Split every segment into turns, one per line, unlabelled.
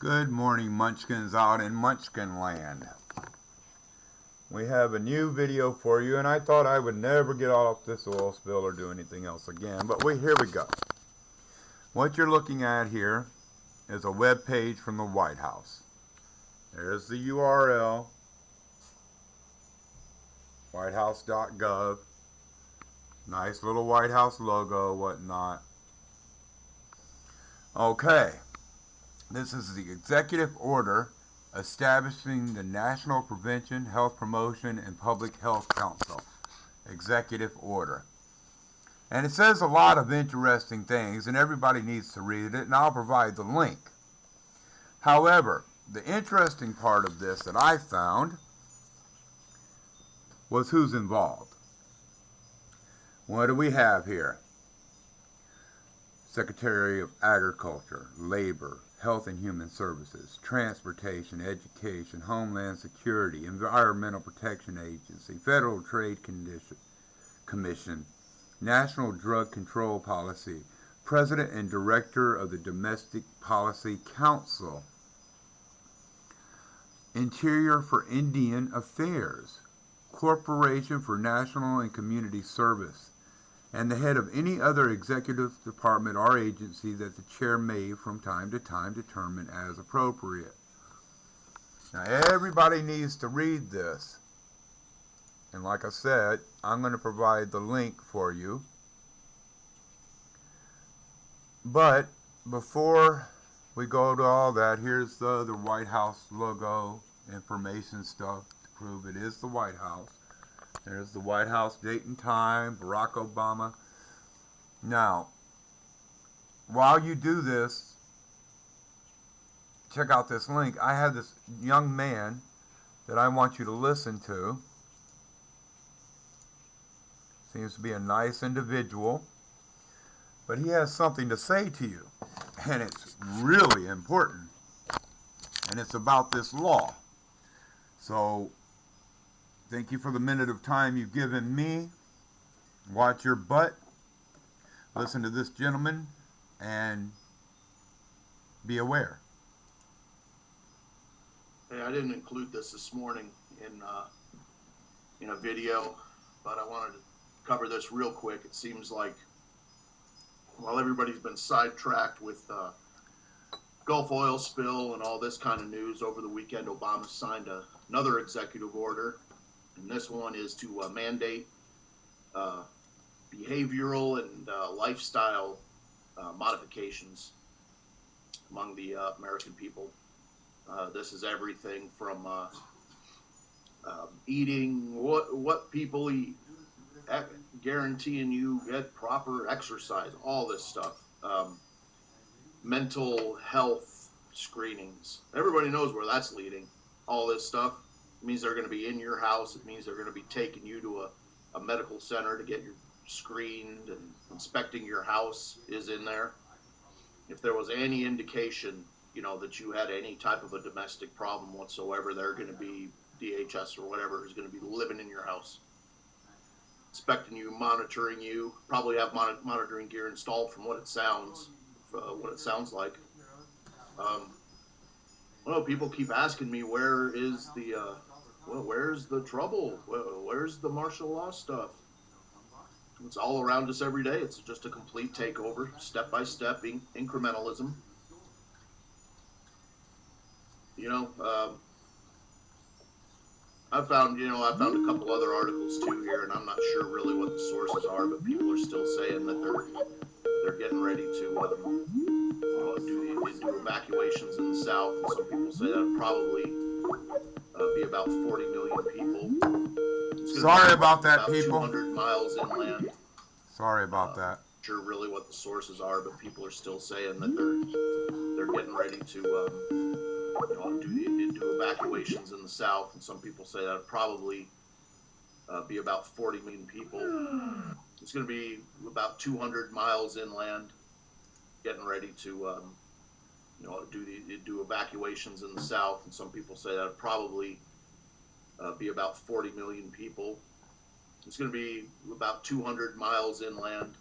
Good morning, Munchkins out in Munchkin land. We have a new video for you, and I thought I would never get off this oil spill or do anything else again, but here we go. What you're looking at here is a web page from the White House. There's the URL, whitehouse.gov. Nice little White House logo, whatnot. Okay. This is the executive order establishing the National Prevention, Health Promotion, and Public Health Council. Executive order. And it says a lot of interesting things, and everybody needs to read it, and I'll provide the link. However, the interesting part of this that I found was who's involved. What do we have here? Secretary of Agriculture, Labor, Health and Human Services, Transportation, Education, Homeland Security, Environmental Protection Agency, Federal Trade Commission, National Drug Control Policy, President and Director of the Domestic Policy Council, Interior for Indian Affairs, Corporation for National and Community Service, and the head of any other executive department or agency that the chair may from time to time determine as appropriate. Now everybody needs to read this. And like I said, I'm going to provide the link for you. But before we go to all that, here's the White House logo, information stuff to prove it is the White House. There's the White House date and time, Barack Obama. Now, while you do this, check out this link. I have this young man that I want you to listen to. Seems to be a nice individual, but he has something to say to you, and it's really important, and it's about this law. So, thank you for the minute of time you've given me. Watch your butt. Listen to this gentleman and be aware.
Hey, I didn't include this morning in a video, but I wanted to cover this real quick. It seems like while everybody's been sidetracked with Gulf oil spill and all this kind of news over the weekend, Obama signed another executive order. And this one is to mandate behavioral and lifestyle modifications among the American people. This is everything from eating what people eat, guaranteeing you get proper exercise, all this stuff. Mental health screenings. Everybody knows where that's leading. All this stuff. It means they're going to be in your house. It means they're going to be taking you to a medical center to get you screened, and inspecting your house is in there. If there was any indication, that you had any type of a domestic problem whatsoever, they're going to be DHS or whatever is going to be living in your house, inspecting you, monitoring you. Probably have monitoring gear installed from what it sounds like. People keep asking me, where's the trouble? Where's the martial law stuff? It's all around us every day. It's just a complete takeover, step by step, incrementalism. I found a couple other articles too here, and I'm not sure really what the sources are, but people are still saying that they're getting ready to do evacuations in the South, and some people say that would probably be about 40 million people.
Sorry about that, people.
200 miles inland.
Sorry about that.
Not sure really what the sources are, but people are still saying that they're getting ready to do evacuations in the South, and some people say that would probably be about 40 million people. It's going to be about 200 miles inland, getting ready to do evacuations in the South, and some people say that would probably be about 40 million people. It's going to be about 200 miles inland,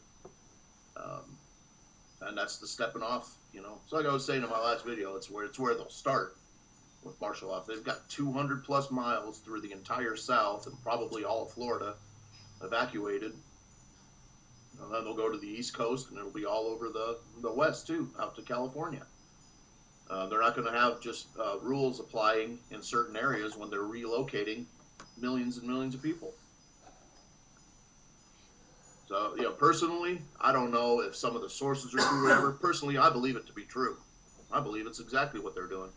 and that's the stepping off. You know, so like I was saying in my last video, it's where they'll start with martial law. If they've got 200 plus miles through the entire South and probably all of Florida evacuated, and then they'll go to the East Coast, and it'll be all over the West too, out to California. They're not going to have just rules applying in certain areas when they're relocating millions and millions of people. So, you know, personally, I don't know if some of the sources are true or whatever. Personally, I believe it to be true. I believe it's exactly what they're doing.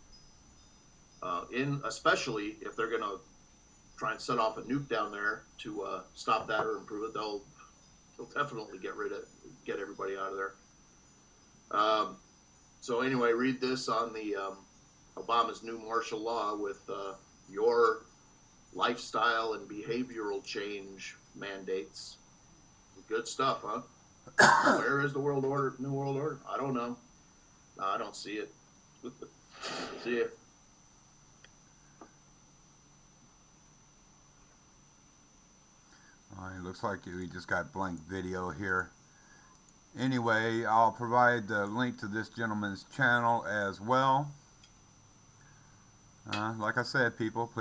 Especially if they're going to try and set off a nuke down there to stop that or improve it, they'll definitely get everybody out of there. So anyway, read this on the Obama's new martial law with your lifestyle and behavioral change mandates. Good stuff, huh? Where is the world order? New world order? I don't know. No, I don't see it. See ya.
All right, looks like we just got blank video here. Anyway, I'll provide the link to this gentleman's channel as well. Like I said, people, please